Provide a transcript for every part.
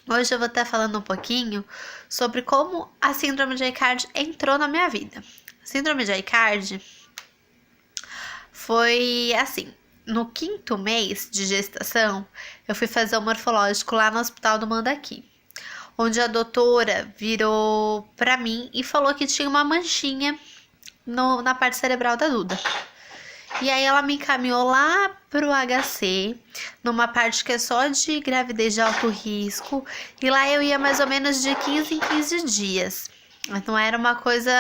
Hoje eu vou estar falando um pouquinho sobre como a síndrome de Aicardi entrou na minha vida. A síndrome de Aicardi foi assim, no 5º mês de gestação, eu fui fazer o morfológico lá no Hospital do Mandaki, onde a doutora virou pra mim e falou que tinha uma manchinha na parte cerebral da Duda. E aí ela me encaminhou lá pro HC, numa parte que é só de gravidez de alto risco, e lá eu ia mais ou menos de 15 em 15 dias. Não era uma coisa,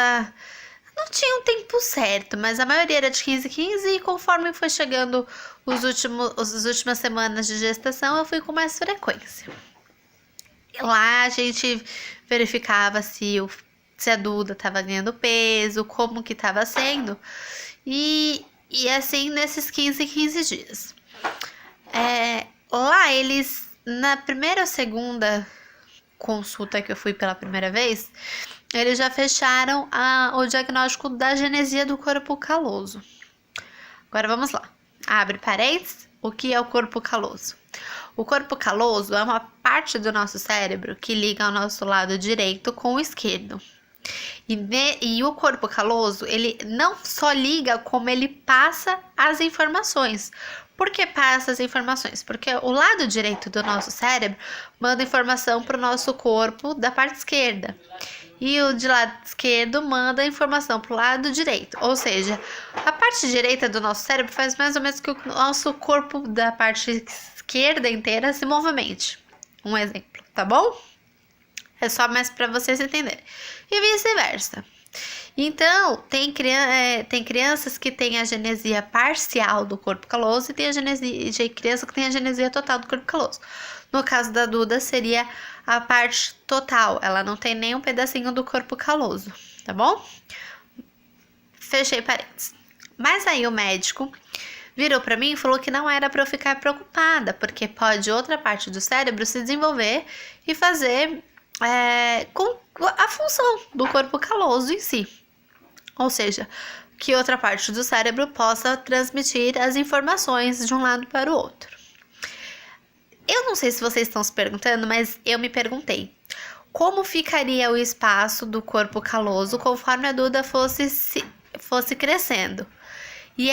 não tinha um tempo certo, mas a maioria era de 15 em 15, e conforme foi chegando as últimas semanas de gestação, eu fui com mais frequência. E lá a gente verificava se a Duda estava ganhando peso, como que estava sendo, e assim, nesses 15 em 15 dias. Lá eles, na primeira ou segunda consulta que eu fui pela primeira vez, eles já fecharam o diagnóstico da genesia do corpo caloso. Agora vamos lá. Abre parênteses. O que é o corpo caloso? O corpo caloso é uma parte do nosso cérebro que liga o nosso lado direito com o esquerdo. E o corpo caloso, ele não só liga, como ele passa as informações. Por que passa as informações? Porque o lado direito do nosso cérebro manda informação para o nosso corpo da parte esquerda. E o de lado esquerdo manda informação para o lado direito. Ou seja, a parte direita do nosso cérebro faz mais ou menos que o nosso corpo da parte esquerda inteira se movimente. Um exemplo, tá bom? É só mais para vocês entenderem. E vice-versa. Então, tem crianças que têm a genesia parcial do corpo caloso e tem criança que tem a genesia total do corpo caloso. No caso da Duda, seria a parte total. Ela não tem nem um pedacinho do corpo caloso, tá bom? Fechei parênteses. Mas aí o médico virou para mim e falou que não era para eu ficar preocupada, porque pode outra parte do cérebro se desenvolver e fazer com a função do corpo caloso em si. Ou seja, que outra parte do cérebro possa transmitir as informações de um lado para o outro. Eu não sei se vocês estão se perguntando, mas eu me perguntei. Como ficaria o espaço do corpo caloso conforme a Duda fosse crescendo? E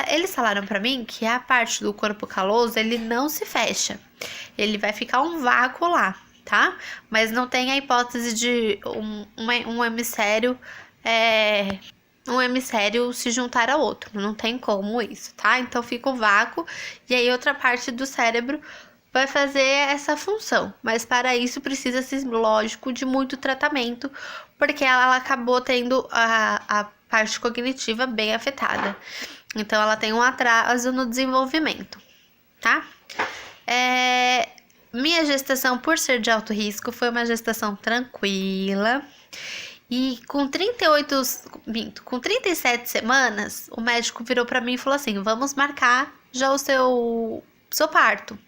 eles falaram para mim que a parte do corpo caloso, ele não se fecha. Ele vai ficar um vácuo lá, tá? Mas não tem a hipótese de um hemisfério se juntar ao outro. Não tem como isso, tá? Então fica o vácuo e aí outra parte do cérebro vai fazer essa função. Mas para isso precisa ser, lógico, de muito tratamento, porque ela acabou tendo a parte cognitiva bem afetada. Então ela tem um atraso no desenvolvimento, tá? Minha gestação, por ser de alto risco, foi uma gestação tranquila. E com 37 semanas, o médico virou para mim e falou assim: vamos marcar já o seu parto.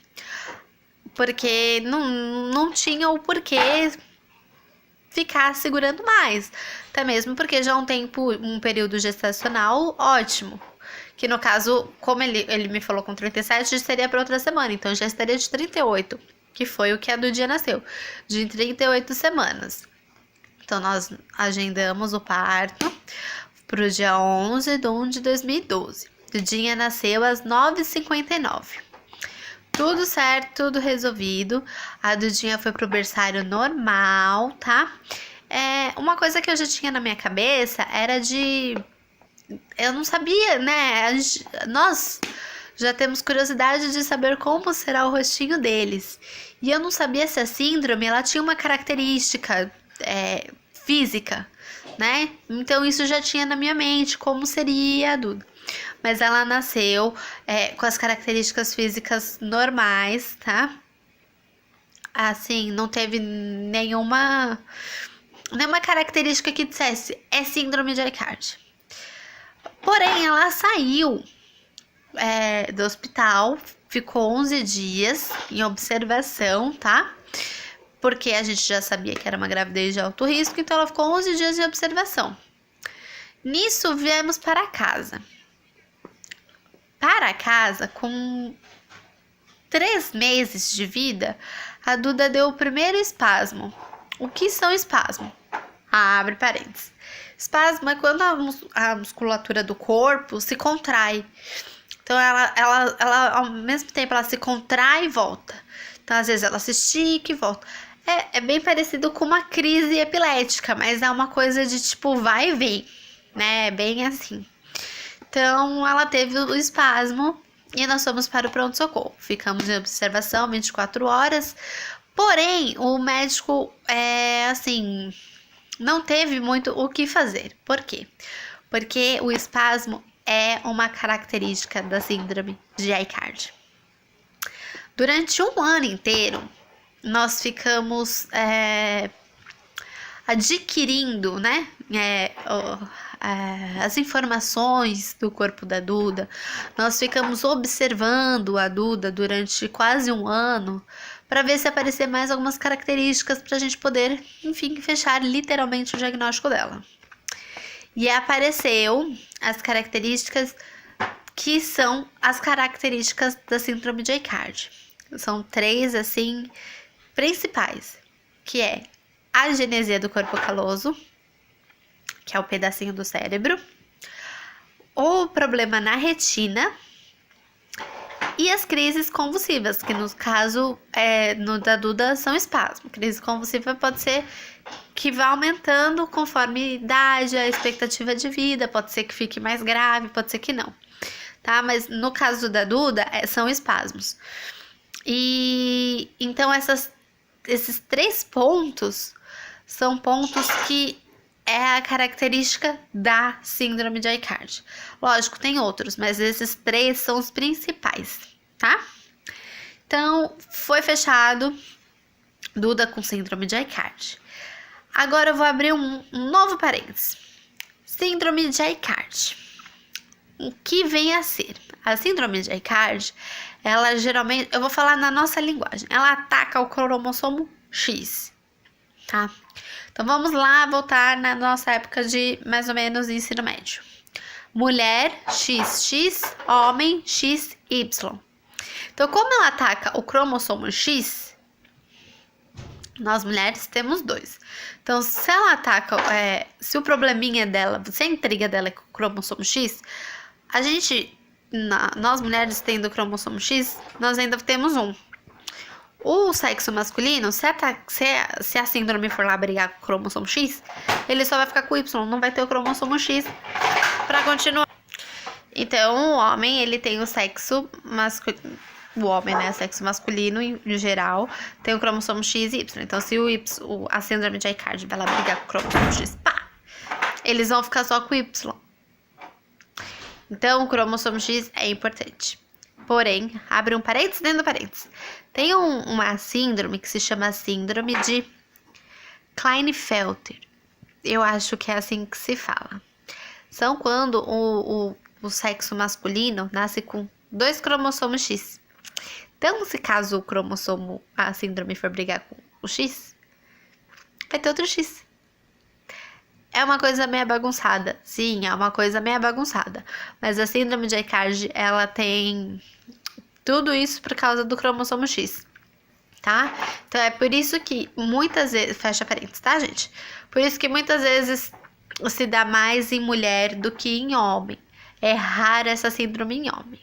Porque não tinha o porquê ficar segurando mais. Até mesmo porque já um período gestacional ótimo. Que no caso, como ele me falou com 37, seria para outra semana. Então já estaria de 38, que foi o que a Dudinha nasceu, de 38 semanas. Então nós agendamos o parto para o dia 11 de 1 de 2012. Dudinha nasceu às 9h59. Tudo certo, tudo resolvido. A Dudinha foi pro berçário normal, tá? Uma coisa que eu já tinha na minha cabeça era eu não sabia, né? Nós já temos curiosidade de saber como será o rostinho deles. E eu não sabia se a síndrome, ela tinha uma característica física, né? Então isso já tinha na minha mente, como seria a Duda. Mas ela nasceu com as características físicas normais, tá? Assim, não teve nenhuma característica que dissesse síndrome de Aicardi. Porém, ela saiu do hospital, ficou 11 dias em observação, tá? Porque a gente já sabia que era uma gravidez de alto risco, então ela ficou 11 dias em observação. Nisso, viemos para casa. Com 3 meses de vida, a Duda deu o primeiro espasmo. O que são espasmos? Abre parênteses. Espasmo é quando a musculatura do corpo se contrai. Então, ela, ao mesmo tempo, ela se contrai e volta. Então, às vezes, ela se estica e volta. É bem parecido com uma crise epilética, mas é uma coisa de tipo vai e vem, né? É bem assim. Então, ela teve o espasmo e nós fomos para o pronto-socorro. Ficamos em observação 24 horas. Porém, o médico, assim, não teve muito o que fazer. Por quê? Porque o espasmo é uma característica da síndrome de Aicardi. Durante um ano inteiro, nós ficamos adquirindo, né, as informações do corpo da Duda. Nós ficamos observando a Duda durante quase um ano para ver se aparecer mais algumas características para a gente poder, enfim, fechar literalmente o diagnóstico dela. E apareceu as características que são as características da síndrome de Aicardi. São 3, assim, principais, que é a agenesia do corpo caloso, que é o pedacinho do cérebro, o problema na retina e as crises convulsivas, que no caso no da Duda são espasmos. Crise convulsiva pode ser que vá aumentando conforme a idade, a expectativa de vida, pode ser que fique mais grave, pode ser que não, tá? Mas no caso da Duda são espasmos. E então esses 3 pontos são pontos que é a característica da síndrome de Aicardi. Lógico, tem outros, mas esses 3 são os principais, tá? Então, foi fechado Duda com síndrome de Aicardi. Agora eu vou abrir um novo parênteses. Síndrome de Aicardi. O que vem a ser? A síndrome de Aicardi, ela geralmente, eu vou falar na nossa linguagem, ela ataca o cromossomo X, tá? Então, vamos lá voltar na nossa época de mais ou menos ensino médio. Mulher, XX, homem, XY. Então, como ela ataca o cromossomo X, nós mulheres temos 2. Então, se ela ataca, se o probleminha dela, se a intriga dela é com o cromossomo X, a gente, nós mulheres tendo o cromossomo X, nós ainda temos um. O sexo masculino, se a síndrome for lá brigar com o cromossomo X, ele só vai ficar com o Y, não vai ter o cromossomo X pra continuar. Então, o homem, ele tem o sexo masculino. O homem, né, sexo masculino em geral, tem o cromossomo X e Y. Então, se a síndrome de Aicardi vai lá brigar com o cromossomo X, pá, eles vão ficar só com o Y. Então, o cromossomo X é importante. Porém, abre um parênteses dentro do parênteses. Tem uma síndrome que se chama síndrome de Klinefelter. Eu acho que é assim que se fala. São quando o sexo masculino nasce com 2 cromossomos X. Então, se caso a síndrome for brigar com o X, vai ter outro X. É uma coisa meio bagunçada. Sim, é uma coisa meio bagunçada. Mas a síndrome de Aicardi, ela tem tudo isso por causa do cromossomo X, tá? Então, é por isso que muitas vezes... Fecha parênteses, tá, gente? Por isso que muitas vezes se dá mais em mulher do que em homem. É rara essa síndrome em homem.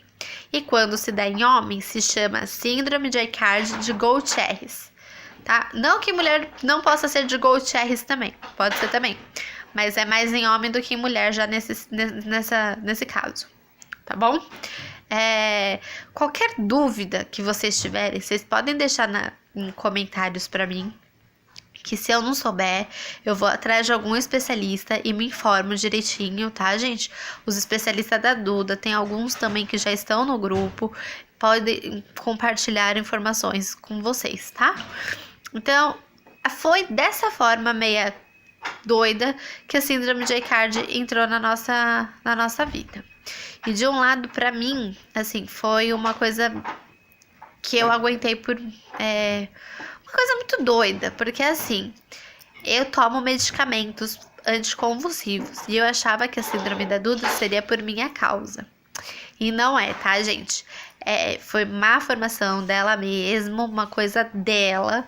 E quando se dá em homem, se chama síndrome de Aicardi de Gutierrez, tá? Não que mulher não possa ser de Gutierrez também, pode ser também. Mas é mais em homem do que em mulher já nesse caso, tá bom? Qualquer dúvida que vocês tiverem, vocês podem deixar em comentários pra mim, que se eu não souber, eu vou atrás de algum especialista e me informo direitinho, tá, gente? Os especialistas da Duda, tem alguns também que já estão no grupo, podem compartilhar informações com vocês, tá? Então, foi dessa forma meia doida que a síndrome de Aicardi entrou na nossa vida. E de um lado, pra mim, assim, foi uma coisa que eu aguentei por... uma coisa muito doida, porque assim, eu tomo medicamentos anticonvulsivos e eu achava que a síndrome da Duda seria por minha causa. E não é, tá, gente? foi má formação dela mesmo, uma coisa dela.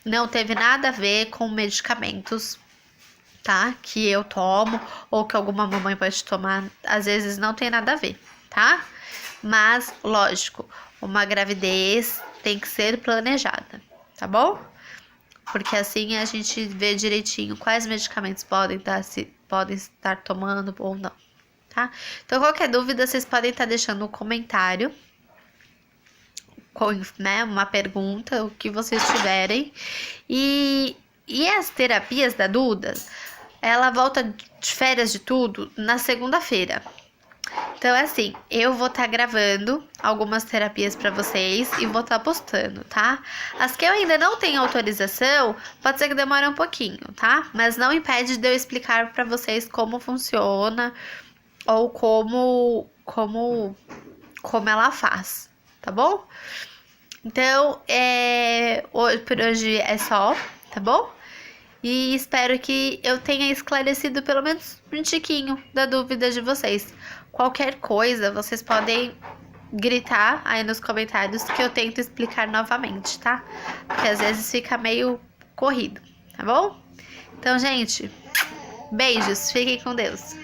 Não teve nada a ver com medicamentos, tá? Que eu tomo ou que alguma mamãe pode tomar. Às vezes não tem nada a ver, tá? Mas, lógico, uma gravidez tem que ser planejada, tá bom? Porque assim a gente vê direitinho quais medicamentos podem estar tomando ou não, tá? Então, qualquer dúvida, vocês podem estar deixando um comentário, com, né, uma pergunta, o que vocês tiverem. E as terapias da Duda, ela volta de férias de tudo na segunda-feira. Então, é assim, eu vou estar gravando algumas terapias para vocês e vou estar postando, tá? As que eu ainda não tenho autorização, pode ser que demore um pouquinho, tá? Mas não impede de eu explicar para vocês como funciona ou como ela faz, tá bom? Então, por hoje é só, tá bom? E espero que eu tenha esclarecido pelo menos um tiquinho da dúvida de vocês. Qualquer coisa, vocês podem gritar aí nos comentários que eu tento explicar novamente, tá? Porque às vezes fica meio corrido, tá bom? Então, gente, beijos, fiquem com Deus.